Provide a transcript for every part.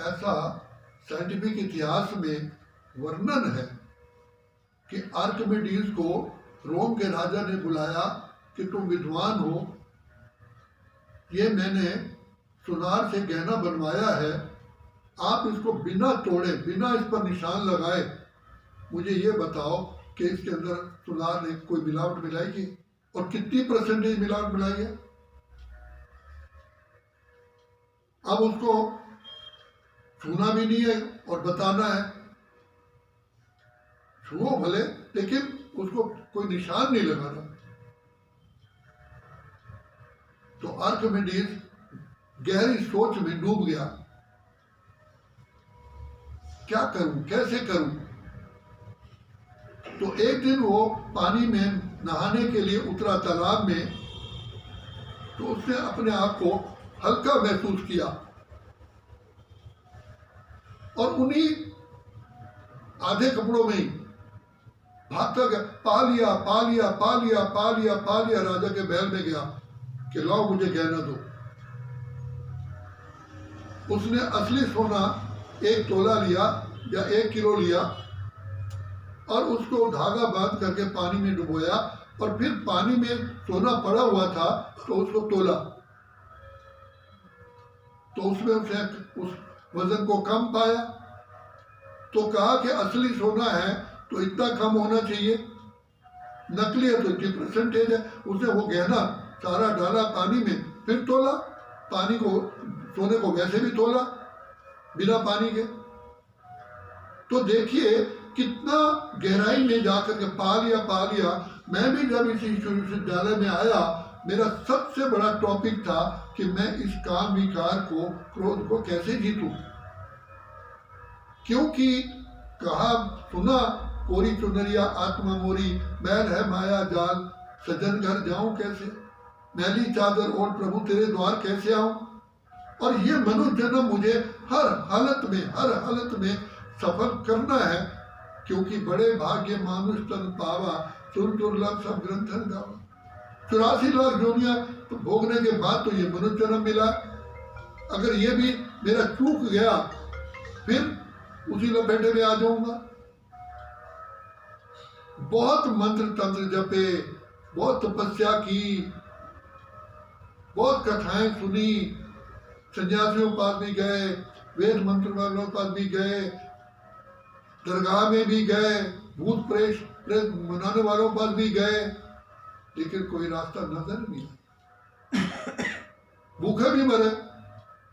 ऐसा साइंटिफिक इतिहास में वर्णन है कि आर्किमिडीज को रोम के राजा ने बुलाया कि तुम विद्वान हो, ये मैंने सुनार से गहना बनवाया है, आप इसको बिना तोड़े, बिना इस पर निशान लगाए मुझे ये बताओ कि इसके अंदर सुनार ने कोई मिलावट मिलाई की और कितनी % मिलावट मिलाई है। अब उसको छूना भी नहीं है और बताना है, छुओ भले लेकिन उसको कोई निशान नहीं लगाना। तो आर्किमिडीज गहरी सोच में डूब गया, क्या करूं, कैसे करूं। तो एक दिन वो पानी में नहाने के लिए उतरा तालाब में, तो उसने अपने आप को हल्का महसूस किया और उन्हीं आधे कपड़ों में ही भागता गया, पा लिया पा लिया पा लिया पा लिया पा लिया, राजा के महल में गया कि लाओ मुझे गहना दो। उसने असली सोना 1 तोला लिया या 1 किलो लिया और उसको धागा बांध करके पानी में डुबोया और फिर पानी में सोना पड़ा हुआ था तो उसको तोला, तो उसमें उसने उस वजन को कम पाया। तो कहा कि असली सोना है तो इतना कम होना चाहिए, नकली है तो इतनी % है। उसने वो गहना सारा डाला पानी में, फिर तोला, पानी को, सोने को वैसे भी तोला बिना पानी के। तो देखिए कितना गहराई में जाकर के पा लिया। मैं भी जब इस विश्वविद्यालय में आया, मेरा सबसे बड़ा टॉपिक था कि मैं इस काम विकार को, क्रोध को कैसे जीतूं। क्योंकि कहा सुना, कोरी चुनरिया आत्मा मोरी, मैल है माया जाल, सजन घर जाऊं कैसे, मैली चादर और प्रभु तेरे द्वार कैसे आऊं। और ये मनुष्य जन्म मुझे हर हालत में सफल करना है, क्योंकि बड़े भाग्य मानुष तन पावा, सुर दुर्लभ सब ग्रंथन गावा। 84 लाख योनियां तो भोगने के बाद तो ये मनुष्य जन्म मिला। अगर ये भी मेरा चूक गया फिर उसी लपेटे में आ जाऊंगा। बहुत मंत्र तंत्र जपे, बहुत तपस्या की, बहुत कथाएं सुनी, सन्यासियों पास भी गए, वेद मंत्र वालों पास भी गए, दरगाह में भी गए, भूत प्रेत मनाने वालों पास भी गए, लेकिन कोई रास्ता नजर नहीं आया। भूखे भी मरे,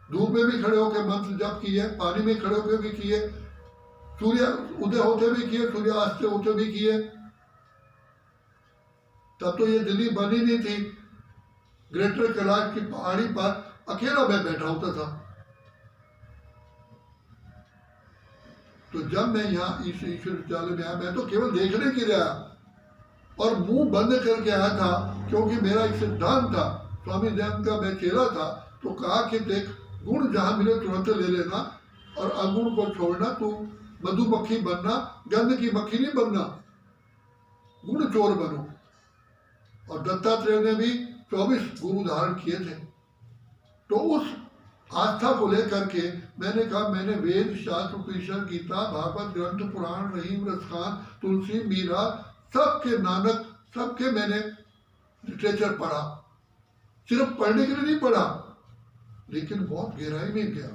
धूप में भी खड़े होकर मंत्र जप किए, पानी में खड़े होकर भी किए, सूर्य उदय होते भी किए, सूर्यास्त होते भी किए। तब तो ये दिल्ली बनी नहीं थी। ग्रेटर कैलाश की पहाड़ी पर अकेला मैं बैठा होता था। तो जब मैं यहाँ इस ईश्वर विद्यालय में आया, मैं तो केवल देखने के लिए आया और मुंह बंद करके आया था, क्योंकि मेरा एक सिद्धांत था, स्वामी दयानंद का मैं चेला था। तो कहा कि देख, गुण जहां मिले तुरंत ले लेना और अगुण को छोड़ना। तू मधुमक्खी बनना, गंध की मक्खी नहीं बनना, गुण चोर बनो। और दत्तात्रेय ने भी 24 गुरु धारण किए थे। तो उस आस्था को लेकर के मैंने कहा, मैंने वेद शास्त्र उपनिषद गीता भागवत ग्रंथ पुराण रहीम रसखान तुलसी मीरा सबके, नानक सबके मैंने लिटरेचर पढ़ा। सिर्फ पढ़ने के लिए नहीं पढ़ा, लेकिन बहुत गहराई में गया,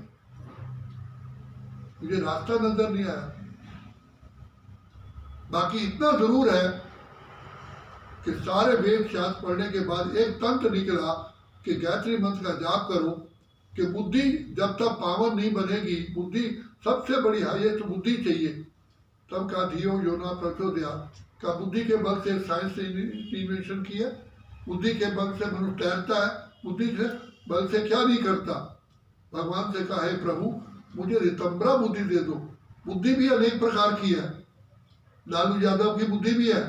मुझे रास्ता नजर नहीं आया। बाकी इतना जरूर है कि सारे वेद शास्त्र पढ़ने के बाद एक तंत्र निकला कि गायत्री मंत्र का जाप करो, कि बुद्धि जब तक पावन नहीं बनेगी, बुद्धि सबसे बड़ी हाईएस्ट बुद्धि चाहिए। तब का धियो योना प्रचोदयात् का, बुद्धि के बल से साइंस ने इन्वेंशन की है, बुद्धि के बल से मनुष्य तैरता है, बुद्धि के बल से क्या नहीं करता। भगवान से कहा, हे प्रभु मुझे रितंबरा बुद्धि दे दो। बुद्धि भी अनेक प्रकार की है, लालू यादव की बुद्धि भी है,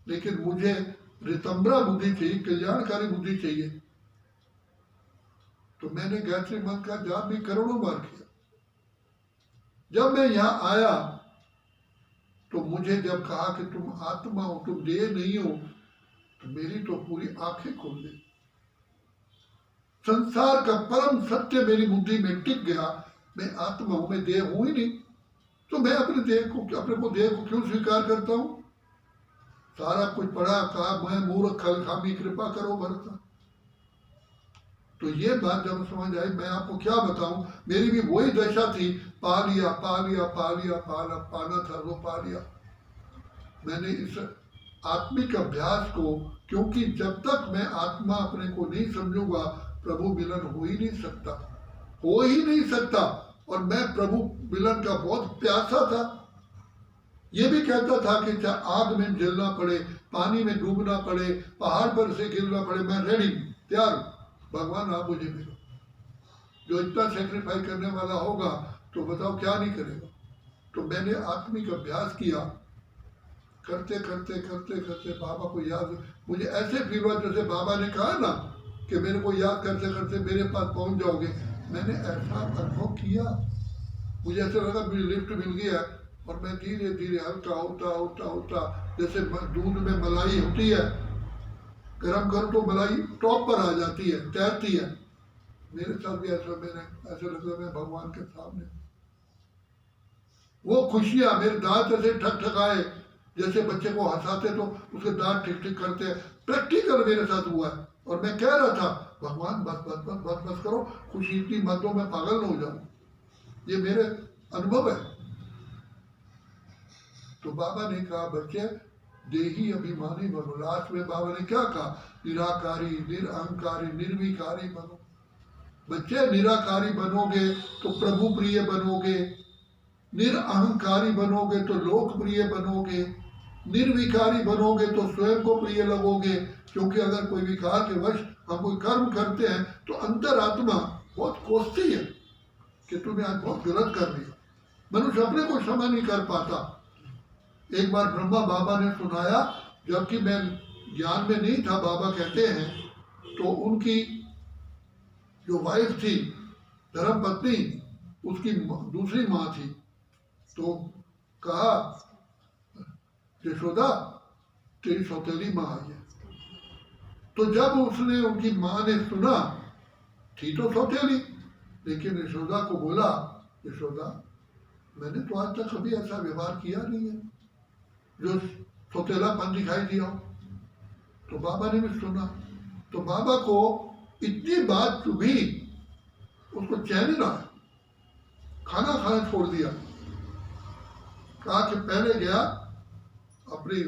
लेकिन मुझे रितंबरा बुद्धि चाहिए, कल्याणकारी बुद्धि चाहिए। तो मैंने गायत्री मंत्र का जाप भी करोड़ों बार किया। जब मैं यहाँ आया तो मुझे जब कहा कि तुम आत्मा हो, तुम देह नहीं हो, तो मेरी तो पूरी आंखें खोल गई। संसार का परम सत्य मेरी बुद्धि में टिक गया मैं आत्मा हूं, मैं देह हूं ही नहीं, तो मैं अपने देह को क्यों स्वीकार करता हूं? सारा कुछ पढ़ा कहा, मैं मूर्ख खल खामी कृपा करो भरता। तो ये बात जब समझ आई, मैं आपको क्या बताऊं, मेरी भी वही दशा थी, पा लिया पा लिया पा लिया, पाना था वो पा लिया। मैंने इस आत्मिक अभ्यास को, क्योंकि जब तक मैं आत्मा अपने को नहीं समझूंगा, प्रभु मिलन हो ही नहीं सकता, हो ही नहीं सकता। और मैं प्रभु मिलन का बहुत प्यासा था। ये भी कहता था कि चाहे आग में जलना पड़े, पानी में डूबना पड़े, पहाड़ पर से गिरना पड़े, मैं रेडी, तैयार, भगवान आप मुझे मिलो। जो इतना सेक्रीफाइस करने वाला होगा तो बताओ क्या नहीं करेगा। तो मैंने आत्मिक अभ्यास किया, करते करते करते करते बाबा को याद, मुझे ऐसे फील हुआ जैसे बाबा ने कहा ना कि मेरे को याद करते करते मेरे पास पहुंच जाओगे। मैंने ऐसा अनुभव किया, मुझे ऐसा लगा मुझे लिफ्ट मिल गया, और मैं धीरे धीरे हल्का होता होता होता, जैसे दूध में मलाई होती है, गर्म करो तो मलाई टॉप पर आ जाती है, तैरती है, मेरे साथ भी ऐसा, मैंने ऐसा लगता मैं भगवान के सामने। वो खुशियां, मेरे दांत ऐसे ठकठकाए, जैसे बच्चे को हंसाते तो उसके दांत ठीक ठीक करते हैं, प्रैक्टिकल मेरे साथ हुआ है। और मैं कह रहा था भगवान बस बस बस बस बस करो, खुशी इतनी मत दो, मैं पागल न हो जाऊं। ये मेरे अनुभव है। तो बाबा ने कहा बच्चे देही अभिमानी बनो। लास्ट में बाबा ने क्या कहा, निराकारी निरअहंकारी निर्विकारी बनो। बच्चे निराकारी बनोगे तो प्रभु प्रिय बनोगे, निरअहंकारी बनोगे तो लोक प्रिय बनोगे, निर्विकारी बनोगे तो स्वयं को प्रिय लगोगे। क्योंकि अगर कोई विकार के वश हम कोई कर्म करते हैं तो अंतरात्मा बहुत कोसती है कि तूने आज बहुत गलत कर दिया। मनुष्य अपने को क्षमा नहीं कर पाता। एक बार ब्रह्मा बाबा ने सुनाया, जबकि मैं ज्ञान में नहीं था, बाबा कहते हैं, तो उनकी जो वाइफ थी, धर्म पत्नी, उसकी दूसरी माँ थी, तो कहा यशोदा तेरी सौतेली माँ आई है। तो जब उसने, उनकी माँ ने सुना, थी तो सौतेली, लेकिन यशोदा को बोला, यशोदा मैंने तो आज तक कभी ऐसा व्यवहार किया नहीं है जो सौतेलापन दिखाई दिया। तो बाबा ने भी सुना, तो बाबा को इतनी बात चुभी, उसको चैन ना, खाना खाना छोड़ दिया। कहा कि पहले गया अपनी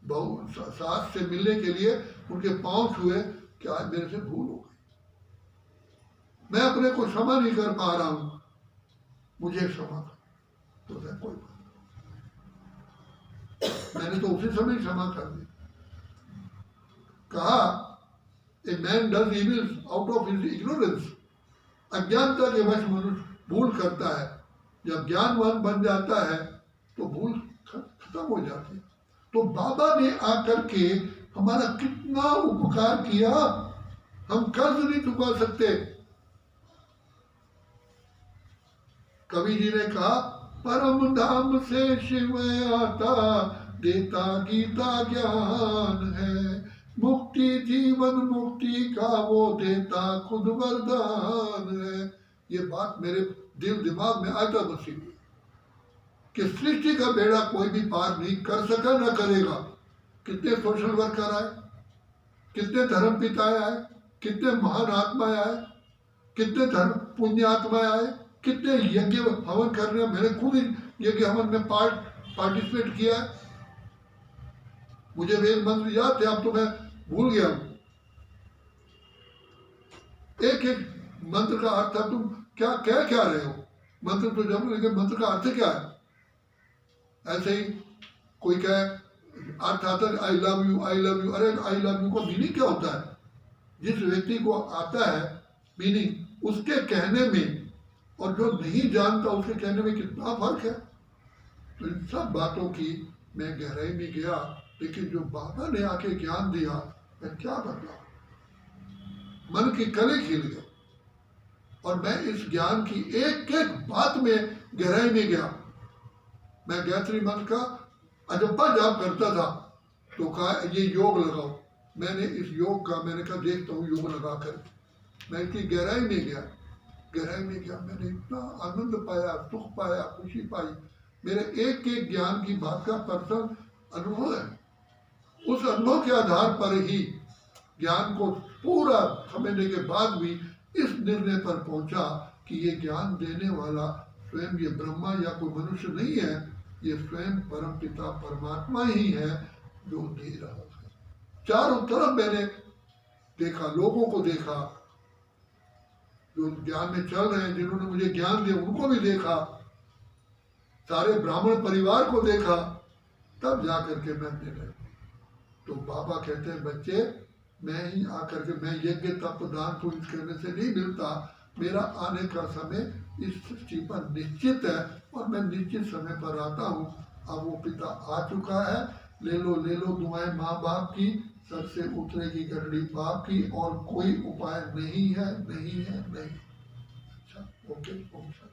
बहू सास से मिलने के लिए, उनके पांव छुए कि आज मेरे से भूल हो गई, मैं अपने को क्षमा नहीं कर पा रहा हूं, मुझे क्षमा कर। तो कोई बात, मैंने तो उसी समय क्षमा कर दी। कहा a man does evil out of his ignorance. अज्ञानता के वश मनुष्य भूल करता है, जब ज्ञानवान बन जाता है तो भूल खत्म हो जाती है। तो बाबा ने आकर के हमारा कितना उपकार किया, हम कर्ज नहीं चुका सकते। कवि जी ने कहा परम धाम से शिव आता, देता गीता ज्ञान है, मुक्ति जीवन मुक्ति का वो देता खुद वरदान है। ये बात मेरे दिल दिमाग में आता बसी हुई कि सृष्टि का बेड़ा कोई भी पार नहीं कर सका, न करेगा। कितने सोशल वर्कर आए, कितने धर्म पिताएं आए, कितने महान आत्माएं आए, कितने धर्म पुण्य आत्माएं आए, कितने यज्ञ हवन करने, मैंने खुद यज्ञ हवन में पार्टिसिपेट किया है। मुझे वेद मंत्र याद थे, अब तो मैं भूल गया हूं। एक एक मंत्र का अर्थ था, तुम क्या कह क्या रहे हो, मंत्र तो जब, लेकिन मंत्र का अर्थ क्या है। ऐसे ही कोई कहे, अर्थ आता है I love you, I love you. अरे आई लव यू का मीनिंग क्या होता है? जिस व्यक्ति को आता है मीनिंग, उसके कहने में और जो नहीं जानता उसके कहने में कितना फर्क है। तो इन सब बातों की मैं गहराई में गया, लेकिन जो बाबा ने आके ज्ञान दिया, मैं क्या बदला, मन की कले खिल गए। और मैं इस ज्ञान की एक एक बात में गहराई में गया। मैं गायत्री मंत्र का अजब्बा जाप करता था, तो कहा ये योग लगाओ। मैंने इस योग का, मैंने कहा देखता हूँ योग लगा कर, मैं इसकी गहराई में गया। गहराई में गया, मैंने इतना आनंद पाया, सुख पाया, खुशी पाई। मेरे एक एक ज्ञान की बात का पर्सनल अनुभव है। उस अनुभव के आधार पर ही ज्ञान को पूरा समझने के बाद भी इस निर्णय पर पहुंचा कि ये ज्ञान देने वाला स्वयं ये ब्रह्मा या कोई मनुष्य नहीं है, ये स्वयं परम पिता परमात्मा ही है जो दे रहा है। चारों तरफ मैंने देखा, लोगों को देखा जो ज्ञान में चल रहे हैं, जिन्होंने मुझे ज्ञान दिया उनको भी देखा, सारे ब्राह्मण परिवार को देखा, तब जाकर के मैं निर्णय। तो बाबा कहते हैं बच्चे, मैं ही आकर के, मैं यज्ञ तप दान पुण्य करने से नहीं मिलता, मेरा आने का समय इस सृष्टि पर निश्चित है और मैं निश्चित समय पर आता हूँ। अब वो पिता आ चुका है, ले लो दुआएं माँ बाप की, सर से उतरेगी गठड़ी बाप की, और कोई उपाय नहीं है, नहीं है, नहीं। अच्छा, ओके, ओके।